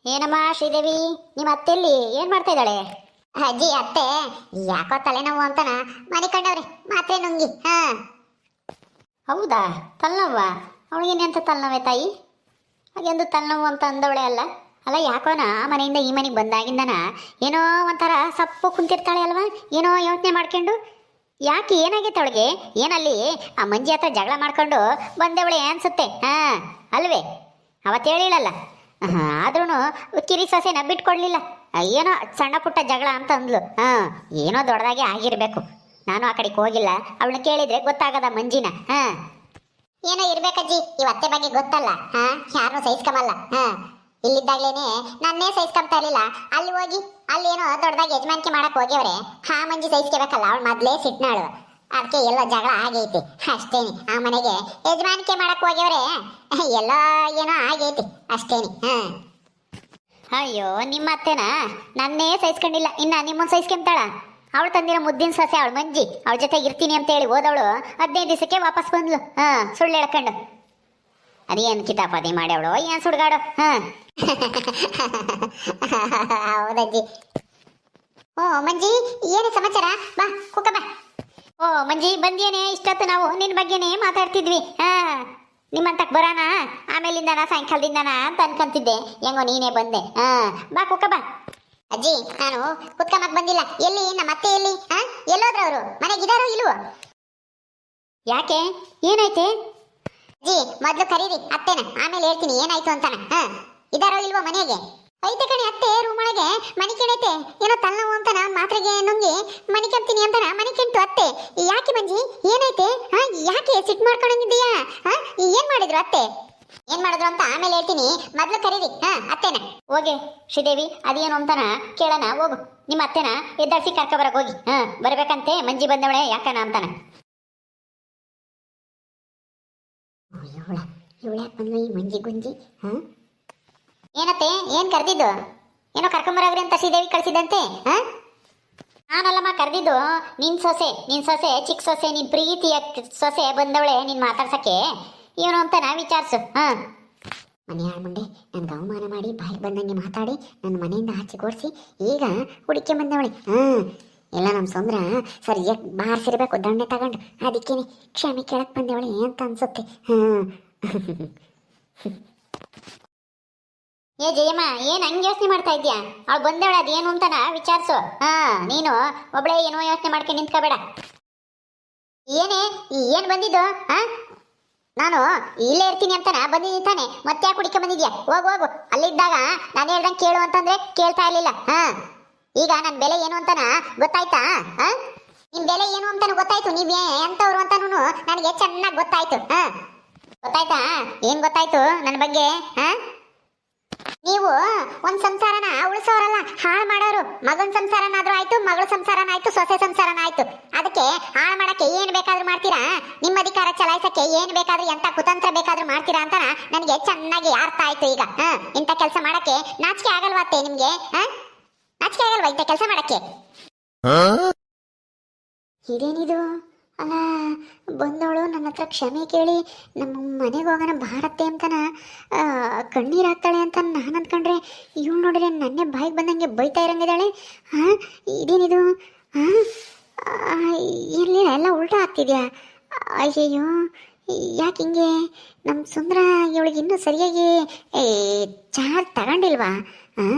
ಏನಮ್ಮ ಶ್ರೀದೇವಿ, ನಿಮ್ಮ ಅತ್ತೆಲ್ಲಿ ಏನ್ ಮಾಡ್ತಾ ಇದ್ದಾಳೆ? ಅಜ್ಜಿ ಅತ್ತೆ ಯಾಕೋ ತಲೆನೋವು ಅಂತನ ಮನೆ ಕಂಡವ್ರೆ ಮಾತ್ರೆ ನುಂಗಿ. ಹೌದಾ, ತಲೆನೋವ? ಅವಳಿಗೇನೆ ಅಂತ ತಲೆನೋವೆ ತಾಯಿ? ಹಾಗೆಂದು ತಲೆನೋವು ಅಂತ ಅಂದವಳೆ ಅಲ್ಲ. ಅಲ್ಲ ಯಾಕೋನ ಮನೆಯಿಂದ ಈ ಮನೆಗೆ ಬಂದಾಗಿಂದನ ಏನೋ ಒಂಥರ ಸಪ್ಪು ಕುಂತಿರ್ತಾಳೆ ಅಲ್ವಾ, ಏನೋ ಯೋಚನೆ ಮಾಡ್ಕೊಂಡು. ಯಾಕೆ ಏನಾಗೈತೆ ಅವಳಿಗೆ? ಏನಲ್ಲಿ ಆ ಮಂಜಿ ಹತ್ರ ಜಗಳ ಮಾಡ್ಕೊಂಡು ಬಂದವಳೆ ಅನ್ಸುತ್ತೆ. ಅಲ್ವೇ? ಅವತ್ತು ಹೇಳಿಳಲ್ಲ. ಆದ್ರೂ ಕಿರಿ ಸೊಸೆನ ಬಿಟ್ಕೊಡ್ಲಿಲ್ಲ. ಏನೋ ಸಣ್ಣ ಪುಟ್ಟ ಜಗಳ ಅಂತ ಅಂದ್ಲು. ಏನೋ ದೊಡ್ಡದಾಗೆ ಆಗಿರ್ಬೇಕು. ನಾನು ಆ ಕಡೆಗೆ ಹೋಗಿಲ್ಲ, ಅವಳನ್ನ ಕೇಳಿದ್ರೆ ಗೊತ್ತಾಗದ ಮಂಜಿನ. ಏನೋ ಇರ್ಬೇಕಜ್ಜಿ, ಇವತ್ತೆ ಬಗ್ಗೆ ಗೊತ್ತಲ್ಲ. ಯಾರನ್ನೂ ಸಹಿಸ್ಕೊಂಬಲ್ಲ. ಇಲ್ಲಿದ್ದಾಗ್ಲೇನೆ ನನ್ನೇ ಸಹಿಸ್ಕೊಂತಾ ಇರ್ಲಿಲ್ಲ. ಅಲ್ಲಿ ಹೋಗಿ ಅಲ್ಲಿ ಏನೋ ದೊಡ್ಡದಾಗಿ ಯಜಮಾನಿಕೆ ಮಾಡಕ್ ಹೋಗ್ಯವ್ರೆ. ಮಂಜಿ ಸಹಿಸ್ಕೋಬೇಕಲ್ಲ, ಅವಳು ಮೊದ್ಲೇ ಸಿಟ್ನಾಳು. ಅದಕ್ಕೆ ಎಲ್ಲೋ ಜಗಳ ಆಗೈತಿ ಅಷ್ಟೇನಿ. ಆ ಮನೆಗೆ ಯಜಮಾನಿಕೆ ಮಾಡಕ್ ಹೋಗ್ಯವ್ರೆ, ಎಲ್ಲ ಏನೋ ಆಗೈತಿ ಅಷ್ಟೇನಿ. ಅಯ್ಯೋ, ನಿಮ್ಮ ಅತ್ತೆನಾ ನನ್ನೇ ಸಹಿಸ್ಕೊಂಡಿಲ್ಲ, ಇನ್ನ ನಿಮ್ಮನ್ನ ಸಹಿಸ್ಕೊಂತಾಳ? ಅವಳು ತಂದಿರೋ ಮುದ್ದಿನ ಸೊಸೆ ಅವಳು ಮಂಜಿ, ಅವಳ ಜೊತೆ ಇರ್ತೀನಿ ಅಂತ ಹೇಳಿ ಹೋದವಳು 15 ದಿವಸಕ್ಕೆ ವಾಪಸ್ ಬಂದ್ಲು. ಸುಳ್ಳು ಹೇಳ್ಕೊಂಡು. ಅದೇನು ಕಿತಾಪತಿ ಮಾಡಿ ಅವಳು ಏನ್ ಸುಡ್ಗಾಡು. ಹೌದಜ್ಜಿ. ಓ ಮಂಜಿ, ಏನು ಸಮಾಚಾರ? ಬಾ ಕುಕ್ಕ ಬಾ. ಓ ಮಂಜಿ, ಬಂದೇನೆ? ಇಷ್ಟೊತ್ತು ನಾವು ನಿನ್ನ ಬಗ್ಗೆನೇ ಮಾತಾಡ್ತಿದ್ವಿ. ನಿಮ್ಮಂತಕ್ ಬರೋಣ ಆಮೇಲಿಂದನ ಸಾಯಂಕಾಲದಿಂದನ ಅಂತ ಅನ್ಕೊಂತಿದ್ದೆ. ಹೆಂಗೋ ನೀನೇ ಬಂದೆ. ಬಾ ಕುಕ್ಕ ಬಾ. ಅಜ್ಜಿ, ನಾನು ಕುತ್ಕೊಂಬಕ್ ಬಂದಿಲ್ಲ. ಎಲ್ಲಿ ನಮ್ಮ ಅತ್ತೆ ಎಲ್ಲಿ? ಎಲ್ಲೋದ್ರು ಅವರು? ಮನೆಗಿದಾರೋ ಇಲ್ವೋ? ಯಾಕೆ, ಏನಾಯ್ತೆ? ಅಜ್ಜಿ ಮೊದ್ಲು ಕರೀರಿ ಅತ್ತೆನ, ಆಮೇಲೆ ಹೇಳ್ತೀನಿ ಏನಾಯ್ತು ಅಂತಾನ. ಇದಾರೋ ಇಲ್ವೋ ಮನೆಗೆ? ಐತೆ ಕಣಿ ಅತ್ತೆ, ರೂಮ್ ಒಳಗೆ ಮನಿ ಕೆಣೈತೆ. ಏನೋ ತಲೆನೋವು ಅಂತಾನ ಮಾತ್ರೆಗೆ ನುಂಗಿ ಮನಿ ಕೆಂತೀನಿ ಅಂತಾನ. ಮನಿ ಕೆಂಟು ಅತ್ತೆ. ಯಾಕೆ ಮಂಜಿ, ಏನಾಯ್ತೆ? ಯಾಕೆ ಸಿಟ್ ಮಾಡ್ಕೊಂಡಂಗಿದ್ದೀಯಾ? ಏನ್ ಮಾಡಿದ್ರು ಅತ್ತೆ? ಏನ್ ಮಾಡಿದ್ರು ಅಂತ ಆಮೇಲೆ ಹೇಳ್ತೀನಿ, ಮೊದ್ಲು ಕರೀರಿ ಅತ್ತೆನ. ಹೋಗಿ ಶ್ರೀದೇವಿ, ಅದೇನು ಅಂತಾನ ಕೇಳೋಣ. ಹೋಗು, ನಿಮ್ಮ ಅತ್ತೆನ ಎದ್ದಾಡ್ಸಿ ಕರ್ಕೊಬರಕ್ ಹೋಗಿ. ಬರ್ಬೇಕಂತೆ ಮಂಜಿ ಬಂದವಳೆ ಯಾಕನ ಅಂತಾನ. ಇವಳ ಬಂದ್ಲು ಈ ಮಂಜಿ ಗುಂಜಿ. ಏನತ್ತೆ, ಏನ್ ಕರ್ದಿದ್ದು? ಏನೋ ಕರ್ಕೊಂಬರವ್ರಿ ಅಂತ ಶ್ರೀದೇವಿ ಕಳ್ಸಿದಂತೆ. ನಾನಲ್ಲಮ್ಮ ಕರ್ದಿದ್ದು, ನಿನ್ ಸೊಸೆ ಚಿಕ್ಕ ಸೊಸೆ, ನಿನ್ ಪ್ರೀತಿಯ ಸೊಸೆ ಬಂದವಳೆ ನಿನ್ ಮಾತಾಡ್ಸಕ್ಕೆ. ಏನು ಅಂತ ನಾ ವಿಚಾರಿಸು. ಮನೆ ಮುಂಡೆ ನನ್ಗೆ ಅವಮಾನ ಮಾಡಿ ಬಾಯಿ ಬಂದಂಗೆ ಮಾತಾಡಿ ನನ್ನ ಮನೆಯಿಂದ ಆಚೆ ಓಡಿಸಿ ಈಗ ಹುಡುಕಿ ಬಂದವಳೆ. ಎಲ್ಲ ನಮ್ಮ ಸೊಂದ್ರ ಸರಿಯಾಗಿ ಬಾರಿಸಿರ್ಬೇಕು ದಂಡೆ ತಗೊಂಡು. ಅದಕ್ಕೇನೆ ಕ್ಷಮೆ ಕೇಳಕ್ ಬಂದವಳೆ ಅಂತ ಅನ್ಸುತ್ತೆ. ಏ ಜಯಮ್ಮ, ಏನ್ ಹಂಗೆ ಯೋಚನೆ ಮಾಡ್ತಾ ಇದ್ಯಾ? ಅವಳು ಬಂದವಳ ಅದೇನು ಅಂತಾನ ವಿಚಾರಿಸು. ನೀನು ಒಬ್ಳೆ ಏನೋ ಯೋಚನೆ ಮಾಡ್ಕೊಂಡು ನಿಂತ್ಕೋಬೇಡ. ಏನ್ ಬಂದಿದ್ದು? ನಾನು ಇಲ್ಲೇ ಇರ್ತೀನಿ ಅಂತಾನ ಬಂದಿದ್ದೀನಿ ತಾನೆ, ಮತ್ತೆ ಯಾಕೆ ಹುಡುಕ ಬಂದಿದ್ಯಾ? ಹೋಗು. ಅಲ್ಲಿದ್ದಾಗ ನಾನು ಹೇಳ್ದಂಗೆ ಕೇಳು ಅಂತಂದ್ರೆ ಕೇಳ್ತಾ ಇರ್ಲಿಲ್ಲ. ಈಗ ನನ್ನ ಬೆಲೆ ಏನು ಅಂತಾನ ಗೊತ್ತಾಯ್ತಾ? ನಿಮ್ ಬೆಲೆ ಏನು ಅಂತಾನು ಗೊತ್ತಾಯ್ತು. ನೀವ್ ಎಂತವ್ರು ಅಂತಾನು ನನಗೆ ಚೆನ್ನಾಗಿ ಗೊತ್ತಾಯ್ತು. ಗೊತ್ತಾಯ್ತಾ? ಏನ್ ಗೊತ್ತಾಯ್ತು ನನ್ನ ಬಗ್ಗೆ? ನೀವು ಒಂದ್ ಸಂಸಾರನ ಉಳಿಸೋರಲ್ಲ, ಹಾಳು ಮಾಡೋರು. ಮಗನ್ ಸಂಸಾರನಾದ್ರೂ ಆಯ್ತು, ಮಗಳ ಸಂಸಾರನಾಯ್ತು, ಸೊಸೆ ಸಂಸಾರನಾಯ್ತು. ಅದಕ್ಕೆ ಹಾಳು ಮಾಡಕ್ಕೆ ಏನ್ ಬೇಕಾದ್ರೂ ಮಾಡ್ತೀರಾ. ನಿಮ್ಮ ಅಧಿಕಾರ ಚಲಾಯಿಸಕ್ಕೆ ಏನ್ ಬೇಕಾದ್ರೂ, ಎಂತ ಕುತಂತ್ರ ಬೇಕಾದ್ರೂ ಮಾಡ್ತೀರಾ ಅಂತ ನನಗೆ ಚೆನ್ನಾಗಿ ಅರ್ಥ ಆಯ್ತು. ಈಗ ಇಂಥ ಕೆಲಸ ಮಾಡಕ್ಕೆ ನಾಚಿಕೆ ಆಗಲ್ವತ್ತೆ ನಿಮ್ಗೆ? ನಾಚಿಕೆ ಆಗಲ್ವಾ ಇಂಥ ಕೆಲಸ ಮಾಡಕ್ಕೆ? ಇದೇನಿದು? ಅಲ್ಲ, ಬಂದವಳು ನನ್ನ ಹತ್ರ ಕ್ಷಮೆ ಕೇಳಿ ನಮ್ಮ ಮನೆಗೆ ಹೋಗೋಣ ಭಾರತ್ತೆ ಅಂತಾನ ಕಣ್ಣೀರು ಹಾಕ್ತಾಳೆ ಅಂತ ನಾನು ಅಂದ್ಕೊಂಡ್ರೆ, ಇವಳು ನೋಡ್ರೆ ನನ್ನೇ ಬಾಯಿಗೆ ಬಂದಂಗೆ ಬೈತಾ ಇರಂಗಿದ್ದಾಳೆ. ಇದೇನಿದು? ಇರಲಿಲ್ಲ, ಎಲ್ಲ ಉಲ್ಟಾ ಆಗ್ತಿದ್ಯಾ? ಅಯ್ಯಯ್ಯೋ, ಯಾಕೆ ಹಿಂಗೆ? ನಮ್ಮ ಸುಂದರ ಇವಳಿಗೆ ಇನ್ನೂ ಸರಿಯಾಗಿ ಚಾರ್ಜ್ ತಗೊಂಡಿಲ್ವಾ?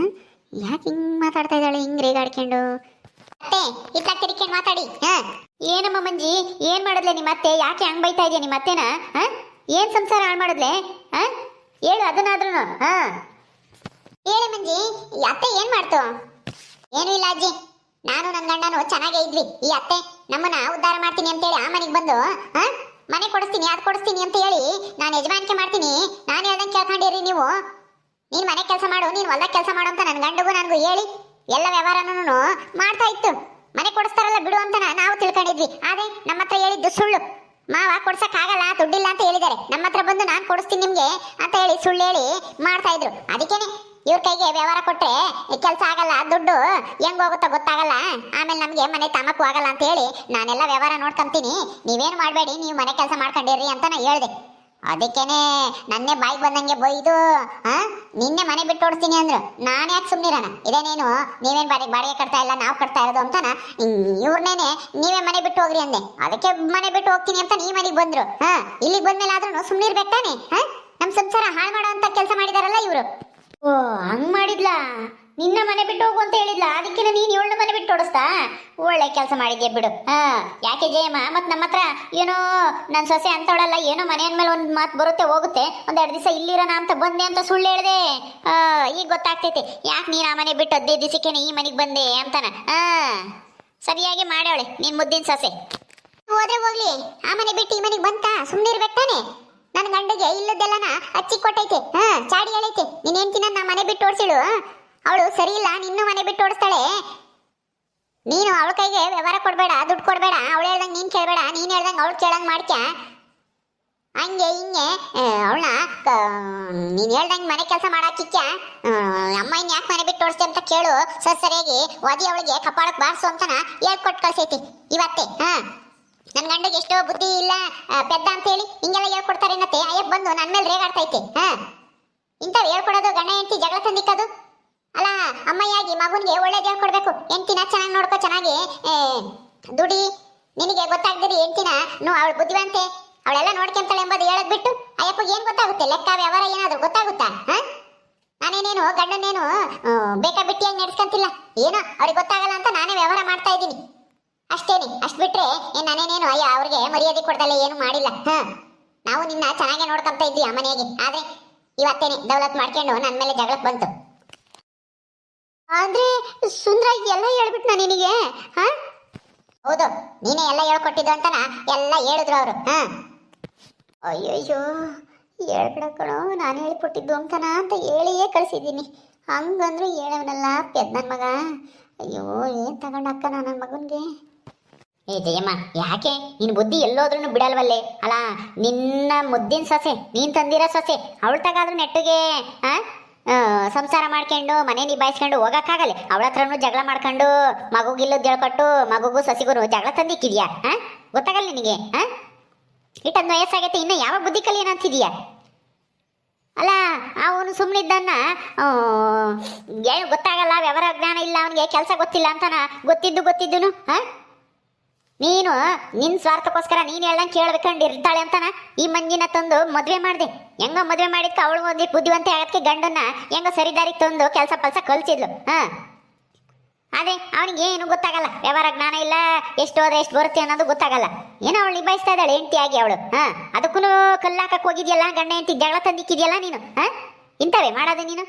ಯಾಕೆ ಹಿಂಗೆ ಮಾತಾಡ್ತಾ ಇದ್ದಾಳೆ, ಹಿಂಗೆ ರೇಗಾಡ್ಕೊಂಡು? ಅತ್ತೆ ಈಗ ತಿರ್ಕೊಂಡು ಮಾತಾಡಿ. ಏನಮ್ಮ ಮಂಜಿ, ಏನ್ ಮಾಡಿದ್ಲೆ ನಿಮ್ಮ ಅತ್ತೆ? ಯಾಕೆ ಹಂಗ್ ಬೈತಾ ಇದೆಯಾ ನಿಮ್ಮ ಅತ್ತೆನ? ಏನ್ ಸಂಸಾರ ಹಾಳು ಮಾಡಿದ್ಲೆ? ಹೇಳು ಅದನ್ನಾದ್ರೂ. ಹೇಳಿ ಮಂಜಿ, ಅತ್ತೆ ಏನ್ ಮಾಡ್ತು? ಏನೂ ಇಲ್ಲ ಅಜ್ಜಿ, ನಾನು ನನ್ನ ಗಂಡನು ಚೆನ್ನಾಗೇ ಇದ್ವಿ. ಈ ಅತ್ತೆ ನಮ್ಮನ್ನ ಉದ್ಧಾರ ಮಾಡ್ತೀನಿ ಅಂತೇಳಿ ಆ ಮನೆಗೆ ಬಂದು ಮನೆ ಕೊಡಿಸ್ತೀನಿ ಅದು ಕೊಡಿಸ್ತೀನಿ ಅಂತ ಹೇಳಿ ನಾನು ಯಜಮಾನಿಕೆ ಮಾಡ್ತೀನಿ, ನಾನು ಹೇಳ್ದಂಗೆ ಕೇಳ್ಕೊಂಡಿರಿ ನೀವು. ನೀನ್ ಮನೆ ಕೆಲಸ ಮಾಡು, ನೀನ್ ಹೊಲ್ದಾಗ ಕೆಲಸ ಮಾಡು ಅಂತ ನನ್ನ ಗಂಡಗೂ ನನಗೂ ಹೇಳಿ ಎಲ್ಲ ವ್ಯವಹಾರನೂ ಮಾಡ್ತಾ ಇತ್ತು. ಮನೆ ಕೊಡಿಸ್ತಾರಲ್ಲ ಬಿಡು ಅಂತ ನಾವು ತಿಳ್ಕೊಂಡಿದ್ವಿ. ಆದ್ರೆ ನಮ್ಮ ಹತ್ರ ಹೇಳಿದ್ದು ಸುಳ್ಳು. ಮಾವ ಕೊಡ್ಸಕ್ ಆಗಲ್ಲ, ದುಡ್ಡಿಲ್ಲ ಅಂತ ಹೇಳಿದ್ದಾರೆ. ನಮ್ಮ ಹತ್ರ ಬಂದು ನಾನು ಕೊಡಿಸ್ತೀನಿ ನಿಮ್ಗೆ ಅಂತ ಹೇಳಿ ಸುಳ್ಳು ಹೇಳಿ ಮಾಡ್ತಾ ಇದ್ರು. ಅದಕ್ಕೇನೆ ಇವ್ರ ಕೈಗೆ ವ್ಯವಹಾರ ಕೊಟ್ರೆ ಕೆಲಸ ಆಗಲ್ಲ, ದುಡ್ಡು ಹೆಂಗ್ ಹೋಗುತ್ತೋ ಗೊತ್ತಾಗಲ್ಲ, ಆಮೇಲೆ ನಮ್ಗೆ ಮನೆ ತಾಮಕ್ಕೂ ಆಗಲ್ಲ ಅಂತ ಹೇಳಿ ನಾನೆಲ್ಲ ವ್ಯವಹಾರ ನೋಡ್ಕೊಂತೀನಿ, ನೀವೇನು ಮಾಡಬೇಡಿ, ನೀವು ಮನೆ ಕೆಲಸ ಮಾಡ್ಕೊಂಡಿರ್ರಿ ಅಂತ ನಾ ಹೇಳ್ದೆ. ಅದಕ್ಕೇನೆ ನನ್ನೇ ಬಾಯಿಗೆ ಬಂದಂಗೆ ಬೈದು ನಿನ್ನೆ ಮನೆ ಬಿಟ್ಟು ಓಡಿಸ್ತೀನಿ ಅಂದ್ರು. ನಾನು ಯಾಕೆ ಸುಮ್ಮನಿರೋಣ? ಇದೇ ನೀವೇನ್ ಬಾಡಿಗೆ ಕಟ್ತಾ ಇಲ್ಲ, ನಾವು ಕಟ್ತಾ ಇರೋದು ಅಂತಾನ ಇವ್ರನ್ನೇನೆ ನೀವೇ ಮನೆ ಬಿಟ್ಟು ಹೋಗ್ರಿ ಅಂದೆ. ಅದಕ್ಕೆ ಮನೆ ಬಿಟ್ಟು ಹೋಗ್ತೀನಿ ಅಂತ ನೀ ಮನೆಗೆ ಬಂದ್ರು. ಇಲ್ಲಿಗೆ ಬಂದ್ಮೇಲೆ ಆದ್ರೂ ಸುಮ್ಮನಿರ್ಬೇಕು ತಾನೆ? ನಮ್ ಸಂಸಾರ ಹಾಳು ಮಾಡೋ ಅಂತ ಕೆಲಸ ಮಾಡಿದಾರಲ್ಲ ಇವರು. ಓ ಹಂಗ್ ಮಾಡಿದ್ಲಾ? ನಿನ್ನ ಮನೆ ಬಿಟ್ಟು ಹೋಗು ಅಂತ ಹೇಳಿದ್ಲ, ಅದಕ್ಕೆ ನೀನ್ ಇವಳ ಮನೆ ಬಿಟ್ಟು ಓಡಿಸ್ತಾ? ಒಳ್ಳೆ ಕೆಲಸ ಮಾಡಿದ್ಯಾ ಬಿಡು. ಯಾಕೆ ಜಯಮ್ಮ, ಮತ್ ನಮ್ಮ ಹತ್ರ ಏನೋ ನನ್ ಸೊಸೆ ಅಂತವಳಲ್ಲ, ಏನೋ ಮನೆ ಅಂದ್ಮೇಲೆ ಒಂದ್ ಮಾತು ಬರುತ್ತೆ ಹೋಗುತ್ತೆ, ಒಂದೆರಡು ದಿವಸ ಇಲ್ಲಿರೋಣ ಅಂತ ಬಂದೆ ಅಂತ ಸುಳ್ಳು ಹೇಳ್ದೆ. ಈಗ ಗೊತ್ತಾಗ್ತೈತೆ ಯಾಕೆ ನೀನ್ ಆ ಮನೆ ಬಿಟ್ಟು 15 ದಿವಸಕ್ಕೇನೆ ಈ ಮನೆಗೆ ಬಂದೆ ಅಂತಾನ. ಸರಿಯಾಗಿ ಮಾಡವಳೆ ನಿನ್ ಮುದ್ದಿನ ಸೊಸೆ. ಹೋದ್ರೆ ಹೋಗ್ಲಿ, ಆ ಮನೆ ಬಿಟ್ಟು ಈ ಮನೆಗೆ ಬಂತ ಸುಮ್ಮನಿರ್ಬೇಕು ತಾನೆ? ನನ್ನ ಗಂಡಗೆ ಇಲ್ಲದೆಲ್ಲನ ಹಚ್ಚಿ ಕೊಟ್ಟೈತೆ, ಚಾಡಿ ಹೇಳೈತೆ. ನೀನ್ ಹೆಂಡ್ತಿನ ನಾ ಮನೆ ಬಿಟ್ಟು ಓಡಿಸಿಳು, ಅವಳು ಸರಿ ಇಲ್ಲ, ನಿನ್ನೂ ಮನೆ ಬಿಟ್ಟು ಓಡಿಸ್ತಾಳೆ. ನೀನು ಅವಳ ಕೈಗೆ ವ್ಯವಹಾರ ಕೊಡ್ಬೇಡ, ದುಡ್ಡು ಕೊಡ್ಬೇಡ, ಅವಳು ಹೇಳ್ದಂಗೆ ನೀನ್ ಕೇಳಬೇಡ, ನೀನ್ ಹೇಳ್ದಂಗೆ ಅವಳು ಕೇಳಂಗೆ ಮಾಡ್ಕ. ಹಂಗೆ ಹಿಂಗೆ ಅವಳನ್ನ ನೀನ್ ಹೇಳ್ದಂಗೆ ಮನೆ ಕೆಲಸ ಮಾಡಾಕಿಕ್ಕ ಅಮ್ಮ ಇನ್ ಯಾಕೆ ಮನೆ ಬಿಟ್ಟು ಓಡಿಸ್ತೆ ಅಂತ ಕೇಳು. ಸರಿಯಾಗಿ ಒದಿ ಅವಳಿಗೆ ಕಪಾಳಕ್ಕೆ ಬಾರಿಸು ಅಂತನ ಹೇಳ್ಕೊಟ್ಟು ಕಳ್ಸೈತಿ ಇವತ್ತೇ. ನನ್ ಗಂಡಗೆ ಎಷ್ಟೋ ಬುದ್ಧಿ ಇಲ್ಲ ಪೆದ್ದ ಅಂತ ಹೇಳಿ ಹಿಂಗೆಲ್ಲ ಹೇಳ್ಕೊಡ್ತಾರೆ ಅನ್ನತ್ತೆ. ಅಯ್ಯಪ್ ಬಂದು ನನ್ನ ಮೇಲೆ ರೇಗಾಡ್ತೈತೆ. ಇಂಥವ್ ಹೇಳ್ಕೊಡೋದು ಗಂಡ ಹೆಂಡತಿ ಜಗಳ ತಂದಿಕ್ಕದು ಅಲ್ಲ. ಅಮ್ಮಯ್ಯಾಗಿ ಮಗುನ್ಗೆ ಒಳ್ಳೇದು ಹೇಳ್ಕೊಡ್ಬೇಕು. ಹೆಂಡತಿನ ಚೆನ್ನಾಗಿ ನೋಡ್ಕೊ, ಚೆನ್ನಾಗಿ ದುಡಿ. ನಿನಗೆ ಗೊತ್ತಾಗ್ದಿರಿ ಹೆಂಡತಿನ ಅವಳು ಬುದ್ಧಿವಂತೆ, ಅವಳೆಲ್ಲ ನೋಡ್ಕೊಂತಾಳೆ ಎಂಬುದು ಹೇಳದ್ ಬಿಟ್ಟು ಅಯ್ಯಪ್ಪಗೆ ಏನ್ ಗೊತ್ತಾಗುತ್ತೆ? ಲೆಕ್ಕ ವ್ಯವಹಾರ ಏನಾದ್ರು ಗೊತ್ತಾಗುತ್ತಾ? ನಾನೇನೇನು ಗಂಡನೇನು ಬೇಕಾ ಬಿಟ್ಟಿಯಾಗಿ ನಡೆಸ್ಕೊಂತಿಲ್ಲ. ಏನೋ ಅವ್ರಿಗೆ ಗೊತ್ತಾಗಲ್ಲ ಅಂತ ನಾನೇ ವ್ಯವಹಾರ ಮಾಡ್ತಾ ಇದ್ದೀನಿ ಅಷ್ಟೇನೆ. ಅಷ್ಟ್ ಬಿಟ್ರೆ ನಾನೇನೇನು ಅಯ್ಯ ಅವ್ರಿಗೆ ಮರ್ಯಾದೆ ಕೊಡ್ದಲ್ಲ ಏನು ಮಾಡಿಲ್ಲ. ನಾವು ನಿನ್ನ ಚೆನ್ನಾಗೆ ನೋಡ್ಕೊಂತ ಇದ್ವಿ ಆ ಮನೆಗೆ. ಆದ್ರೆ ಇವತ್ತೇನೆ ದೌಲತ್ ಮಾಡ್ಕೊಂಡು ನನ್ನ ಮೇಲೆ ಜಗಳಕ್ಕೆ ಬಂತು. ಆದ್ರೆ ಸುಂದ್ರ ಎಲ್ಲ ಹೇಳ್ಬಿಟ್ನ ನಿನಗೆ? ಹೌದು, ನೀನೇ ಎಲ್ಲ ಹೇಳ್ಕೊಟ್ಟಿದ್ದು ಅಂತನ ಎಲ್ಲ ಹೇಳಿದ್ರು ಅವರು. ಅಯ್ಯಯ್ಯೋ, ಹೇಳ್ಬಿಡ ಕಣೋ, ನಾನು ಹೇಳಿಕೊಟ್ಟಿದ್ದು ಅಂತನ ಅಂತ ಹೇಳಿಯೇ ಕಳಿಸಿದ್ದೀನಿ. ಹಂಗಂದ್ರು ಹೇಳವನಲ್ಲ ಪೆದ್ ನನ್ನ ಮಗ. ಅಯ್ಯೋ, ಏನ್ ತಗೊಂಡಕ್ಕ ನನ್ನ ಮಗನ್ಗೆ. ಏ ಜಯಮ್ಮ, ಯಾಕೆ ನಿನ್ ಬುದ್ಧಿ ಎಲ್ಲೋದ್ರೂ ಬಿಡಲ್ವಲ್ಲೇ? ಅಲ್ಲ, ನಿನ್ನ ಮುದ್ದಿನ ಸೊಸೆ, ನೀನ್ ತಂದಿರೋ ಸೊಸೆ, ಅವಳ ತಗಾದ್ರೂ ನೆಟ್ಟಿಗೆ ಸಂಸಾರ ಮಾಡ್ಕೊಂಡು ಮನೆ ನಿಭಾಯಿಸ್ಕೊಂಡು ಹೋಗಕ್ಕಾಗಲ್ಲ. ಅವಳ ಹತ್ರನೂ ಜಗಳ ಮಾಡ್ಕೊಂಡು ಮಗುಗಿಲ್ಲದ್ ಹೇಳ್ಕೊಟ್ಟು ಮಗುಗೂ ಸೊಸಿಗೂ ಜಗಳ ತಂದಿಕ್ಕಿದ್ಯಾ? ಗೊತ್ತಾಗಲ್ಲ ನಿನಗೆ? ಇಟ್ಟೊಂದು ವಯಸ್ಸಾಗೈತೆ, ಇನ್ನು ಯಾವ ಬುದ್ಧಿ ಕಲಿಯೇನ ಅಂತಿದ್ಯಾ? ಅಲ್ಲ, ಅವನು ಸುಮ್ಮನಿದ್ದನ್ನ ಏನು ಗೊತ್ತಾಗಲ್ಲ, ವ್ಯವಹಾರ ಜ್ಞಾನ ಇಲ್ಲ ಅವನಿಗೆ, ಕೆಲಸ ಗೊತ್ತಿಲ್ಲ ಅಂತಾನ ಗೊತ್ತಿದ್ದುನು ನೀನು ನಿನ್ ಸ್ವಾರ್ಥಕ್ಕೋಸ್ಕರ ನೀನ್ ಹೇಳ್ದಂಗೆ ಕೇಳ್ಬೇಕಂಡು ಇರ್ತಾಳೆ ಅಂತಾನ ಈ ಮಂಜಿನ ತಂದು ಮದ್ವೆ ಮಾಡಿದೆ. ಹೆಂಗ ಮದ್ವೆ ಮಾಡಿದ್ಕ ಅವಳು ಒಂದು ಬುದ್ಧಿವಂತೆ ಆಗಕ್ಕೆ ಗಂಡನ್ನ ಹೆಂಗ ಸರಿದಾರಿಗೆ ತಂದು ಕೆಲಸ ಪಲ್ಸ ಕಲ್ಸಿದ್ಲು. ಆದ್ರೆ ಅವನಿಗೆ ಏನು ಗೊತ್ತಾಗಲ್ಲ, ವ್ಯವಹಾರ ಜ್ಞಾನ ಇಲ್ಲ, ಎಷ್ಟು ಹೋದ್ರೆ ಎಷ್ಟು ಬರುತ್ತೆ ಅನ್ನೋದು ಗೊತ್ತಾಗಲ್ಲ. ಏನೋ ಅವಳು ನಿಭಾಯಿಸ್ತಾ ಇದ್ದಾಳೆ ಹೆಂಡತಿಯಾಗಿ ಅವಳು. ಅದಕ್ಕೂ ಕಲ್ಲಾಕಕ್ಕೆ ಹೋಗಿದ್ಯಲ್ಲ, ಗಂಡ ಹೆಂಡತಿ ಜಗಳ ತಂದಿಕ್ಕಿದ್ಯಲ್ಲ ನೀನು. ಇಂಥವೇ ಮಾಡೋದು ನೀನು?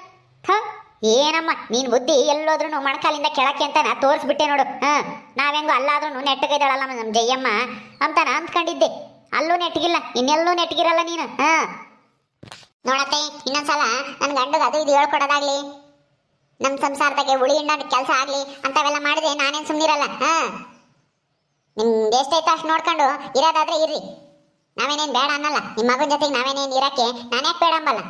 ಏನಮ್ಮ ನೀನ್ ಬುದ್ಧಿ ಎಲ್ಲೋದ್ರೂ ಮಣಕಾಲಿಂದ ಕೆಳಕ್ಕೆ ಅಂತಾನ ತೋರಿಸ್ಬಿಟ್ಟೆ ನೋಡು. ನಾವೆಂಗೋ ಅಲ್ಲಾದ್ರೂ ನೆಟ್ಟಗಿದ್ದಾಳಲ್ಲ ನಮ್ ಜಯಮ್ಮ ಅಂತಾನ ಅಂದ್ಕೊಂಡಿದ್ದೆ. ಅಲ್ಲೂ ನೆಟ್ಟಗಿಲ್ಲ, ಇನ್ನೆಲ್ಲೂ ನೆಟ್ಟಗಿರಲ್ಲ ನೀನು. ನೋಡತ್ತೆ, ಇನ್ನೊಂದ್ಸಲ ನನ್ ಗಂಡಗ ಅದು ಇದು ಹೇಳ್ಕೊಡೋದಾಗ್ಲಿ, ನಮ್ ಸಂಸಾರದಾಗೆ ಉಳಿ ಹಿಂಡ ಕೆಲಸ ಆಗ್ಲಿ ಅಂತವೆಲ್ಲ ಮಾಡಿದ್ರೆ ನಾನೇನ್ ಸುಮ್ನಿರಲ್ಲ. ನಿಮ್ದು ಎಷ್ಟೈತೆ ಅಷ್ಟು ನೋಡ್ಕೊಂಡು ಇರೋದಾದ್ರೆ ಇರ್ರಿ, ನಾವೇನೇನ್ ಬೇಡ ಅನ್ನಲ್ಲ. ನಿಮ್ಮ ಮಗನ ಜೊತೆಗೆ ನಾವೇನೇನ್ ಇರಕ್ಕೆ ನಾನ್ಯಾಕೆ ಬೇಡ ಅಂಬಲ್ಲ.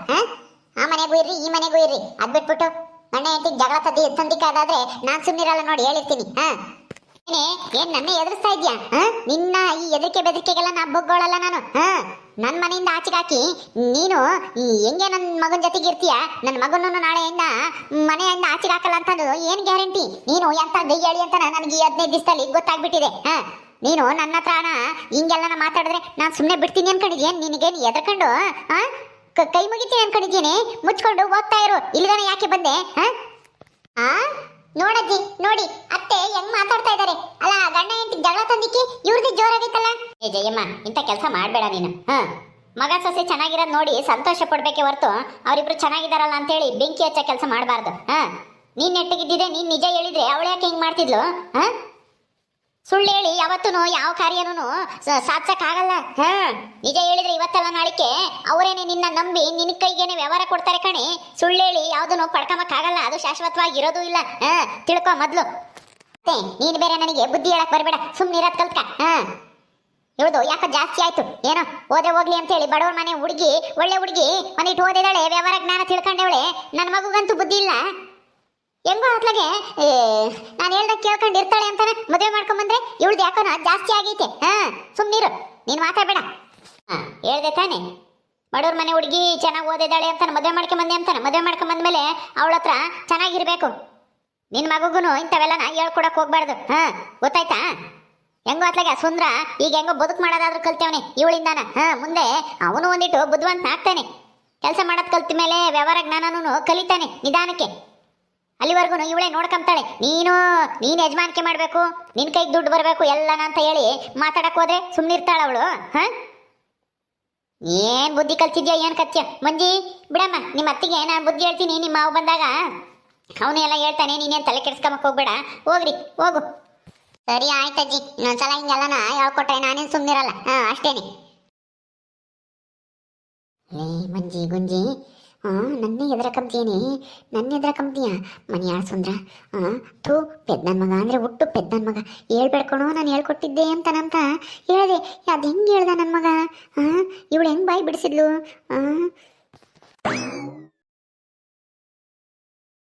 ಆ ಮನೆಗೂ ಇರ್ರಿ, ಈ ಮನೆಗೂ ಇರ್ರಿ. ಅದ್ ಬಿಟ್ಬಿಟ್ಟು ಗಂಡ ಹೆಂಡತಿಗೆ ಜಗಳ ತಂದಿಕ್ಕಾದ್ರೆ ನಾನ್ ಸುಮ್ನಿರಲ್ಲ ನೋಡಿ, ಹೇಳಿರ್ತೀನಿ. ಏನ್ ನನ್ನ ಎದುರಿಸ್ತಾ ಇದ್ಯಾ? ನಿನ್ನ ಈ ಎದರಿಕೆ ಬೆದರಿಕೆಗೆಲ್ಲ ನಾ ಬೊಗ್ಗೋಳಲ್ಲ ನಾನು. ನನ್ ಮನೆಯಿಂದ ಆಚೆಗೆ ಹಾಕಿ ನೀನು ಹೆಂಗೆ ನನ್ನ ಮಗನ ಜೊತೆಗೆ ಇರ್ತೀಯ? ನನ್ನ ಮಗನನ್ನು ನಾಳೆಯಿಂದ ಮನೆಯಿಂದ ಆಚೆಗೆ ಹಾಕಲ್ಲ ಅಂತಂದು ಏನ್ ಗ್ಯಾರಂಟಿ? ನೀನು ಎಂತ ದಯ್ಯಾಳಿ ಅಂತ ನನಗೆ 15 ದಿವಸದಲ್ಲಿ ಗೊತ್ತಾಗ್ಬಿಟ್ಟಿದೆ. ನೀನು ನನ್ನ ಹತ್ರನ ಹಿಂಗೆಲ್ಲ ಮಾತಾಡಿದ್ರೆ ನಾನು ಸುಮ್ಮನೆ ಬಿಡ್ತೀನಿ ಅನ್ಕೊಂಡಿದ್ಯೇನ್? ನಿನಗೇನು ಎದ್ರಕೊಂಡು ಕೈ ಮುಗಿತೀನಿ ಅನ್ಕೊಂಡಿದ್ದೀನಿ? ಮುಚ್ಕೊಂಡು ಹೋಗ್ತಾ ಇರು. ಇಲ್ಲಿಗಾನ ಯಾಕೆ ಬಂದೆ? ನೋಡಜ್ಜಿ ನೋಡಿ, ಅತ್ತೆ ಹೆಂಗ್ ಮಾತಾಡ್ತಾ ಇದ್ದಾರೆ. ಅಲ್ಲ, ಗಂಡ ಹೆಂಡತಿ ಜಗಳ ತಂದಿಕ್ಕಿ ಇವ್ರದ್ದು ಜೋರಾಗೈತಲ್ಲ. ಏ ಜಯಮ್ಮ, ಇಂಥ ಕೆಲಸ ಮಾಡ್ಬೇಡ ನೀನು. ಮಗ ಸೊಸೆ ಚೆನ್ನಾಗಿರೋದ್ ನೋಡಿ ಸಂತೋಷ ಪಡ್ಬೇಕೆ ಹೊರತು ಅವರಿಬ್ರು ಚೆನ್ನಾಗಿದಾರಲ್ಲ ಅಂತೇಳಿ ಬೆಂಕಿ ಹಚ್ಚ ಕೆಲಸ ಮಾಡಬಾರ್ದು. ನೀನ್ ನೆಟ್ಟಗಿದ್ದಿದೆ, ನೀನ್ ನಿಜ ಹೇಳಿದ್ರೆ ಅವಳು ಯಾಕೆ ಹಿಂಗ್ ಮಾಡ್ತಿದ್ಲು? ಸುಳ್ಳು ಹೇಳಿ ಯಾವತ್ತೂ ಯಾವ ಕಾರ್ಯನೂ ಸಾಧಿಸಕ್ಕಾಗಲ್ಲ. ನಿಜ ಹೇಳಿದ್ರೆ ಇವತ್ತೆಲ್ಲ ನಾಳಿಕೆ ಅವರೇನೆ ನಿನ್ನ ನಂಬಿ ನಿನ್ನ ಕೈಗೇನೆ ವ್ಯವಹಾರ ಕೊಡ್ತಾರೆ ಕಣೆ. ಸುಳ್ಳು ಹೇಳಿ ಯಾವ್ದನ್ನು ಪಡ್ಕೊಂಬಕ್ಕಾಗಲ್ಲ, ಅದು ಶಾಶ್ವತವಾಗಿ ಇರೋದು ಇಲ್ಲ. ತಿಳ್ಕೊ ಮೊದ್ಲು. ನೀನು ಬೇರೆ ನನಗೆ ಬುದ್ಧಿ ಹೇಳಕ್ ಬರ್ಬೇಡ, ಸುಮ್ನೆ ಇರೋದ್ ಕಲ್ತ್ಕ. ಇವಳು ಯಾಕೆ ಜಾಸ್ತಿ ಆಯ್ತು ಏನೋ, ಓದೆ ಹೋಗ್ಲಿ ಅಂತ ಹೇಳಿ ಬಡವ್ರ ಮನೆ ಹುಡುಗಿ, ಒಳ್ಳೆ ಹುಡುಗಿ, ಒಂದಿಟ್ಟು ಓದಿದಾಳೆ, ವ್ಯವಹಾರ ಜ್ಞಾನ ತಿಳ್ಕೊಂಡವಳೆ. ನನ್ನ ಮಗುಗಂತೂ ಬುದ್ಧಿ ಇಲ್ಲ. ಹೆಂಗೋ ಅತ್ಲಾಗೆ ನಾನು ಹೇಳ್ದಾಗ ಕೇಳ್ಕೊಂಡು ಇರ್ತಾಳೆ ಅಂತಾನೆ ಮದುವೆ ಮಾಡ್ಕೊಂಬಂದ್ರೆ ಇವಳ್ದು ಯಾಕೋನ ಜಾಸ್ತಿ ಆಗೈತೆ. ಸುಮ್ನಿರು, ನೀನು ಮಾತಾಡ್ಬೇಡ. ಹೇಳ್ದೆ ತಾನೆ, ಬಡವ್ರ ಮನೆ ಹುಡುಗಿ ಚೆನ್ನಾಗಿ ಓದಿದ್ದಾಳೆ ಅಂತಾನೆ ಮದುವೆ ಮಾಡ್ಕೊಂಬಂದೆ ಅಂತಾನೆ. ಮದುವೆ ಮಾಡ್ಕೊಂಬಂದ್ಮೇಲೆ ಅವಳ ಹತ್ರ ಚೆನ್ನಾಗಿರ್ಬೇಕು. ನಿನ್ನ ಮಗುಗೂ ಇಂಥವೆಲ್ಲನ ಹೇಳ್ಕೊಡಕ್ ಹೋಗ್ಬಾರ್ದು. ಹಾ ಗೊತ್ತಾಯ್ತಾ? ಹೆಂಗೋ ಅತ್ಲಾಗ ಸುಂದ್ರ ಈಗ ಹೆಂಗೋ ಬದುಕು ಮಾಡೋದಾದ್ರೂ ಕಲ್ತವನೆ ಇವಳಿಂದಾನ. ಹಾ ಮುಂದೆ ಅವನು ಒಂದಿಟ್ಟು ಬುದ್ಧಿವಂತ ಆಗ್ತಾನೆ. ಕೆಲಸ ಮಾಡೋದ್ ಕಲ್ತ ಮೇಲೆ ವ್ಯವಹಾರ ಜ್ಞಾನನೂ ಕಲಿತಾನೆ ನಿಧಾನಕ್ಕೆ. ಅಲ್ಲಿವರೆಗೂ ಇವಳೇ ನೋಡ್ಕೊಂತಾಳೆ. ನೀನು ಯಜಮಾನಿಕೆ ಮಾಡಬೇಕು, ನಿನ್ ಕೈಗೆ ದುಡ್ಡು ಬರಬೇಕು ಎಲ್ಲನ ಅಂತ ಹೇಳಿ ಮಾತಾಡಕ್ ಹೋದ್ರೆ ಸುಮ್ಮನಿರ್ತಾಳ ಅವಳು. ಹಾ ಏನ್ ಬುದ್ಧಿ ಕಲ್ತಿದ್ಯಾ ಏನ್ ಕತ್ಯ ಮಂಜಿ? ಬಿಡಮ್ಮ, ನಿಮ್ಮ ಅತ್ತಿಗೆ ನಾನು ಬುದ್ಧಿ ಹೇಳ್ತೀನಿ. ನಿಮ್ಮ ಮಾವು ಬಂದಾಗ ಅವನು ಎಲ್ಲ ಹೇಳ್ತಾನೆ. ನೀನೇನ್ ತಲೆ ಕೆಡ್ಸ್ಕೊಂಬಕ್ ಹೋಗ್ಬೇಡ. ಹೋಗ್ರಿ ಹೋಗು. ಸರಿ ಆಯ್ತಜ್ಜಿ, ಇನ್ನೊಂದ್ಸಲ ಹಿಂಗೆಲ್ಲನ ಹೇಳ್ಕೊಟ್ರೆ ನಾನೇನು ಸುಮ್ಮನಿರಲ್ಲ. ಅಷ್ಟೇನೆ. ಲೇ ಮಂಜಿ ಗುಂಜಿ, ನನ್ನೇ ಎದ್ರ ಕಂಪ್ತೀಯ ಮನೆಯಾಳ ಸುಂದ್ರ. ತೂ ಪೆದ್ದನ್ ಮಗ ಅಂದ್ರೆ ಹುಟ್ಟು ಪೆದ್ದನ್ ಮಗ. ಹೇಳ್ಬೇಡ್ಕೊಣೋ ನಾನು ಹೇಳ್ಕೊಟ್ಟಿದ್ದೆ ಅಂತಾನಂತ ಹೇಳ್ದೆ. ಅದು ಹೆಂಗೆ ಹೇಳ್ದ ನನ್ನ ಮಗ? ಇವಳು ಹೆಂಗ್ ಬಾಯಿ ಬಿಡಿಸಿದ್ಲು?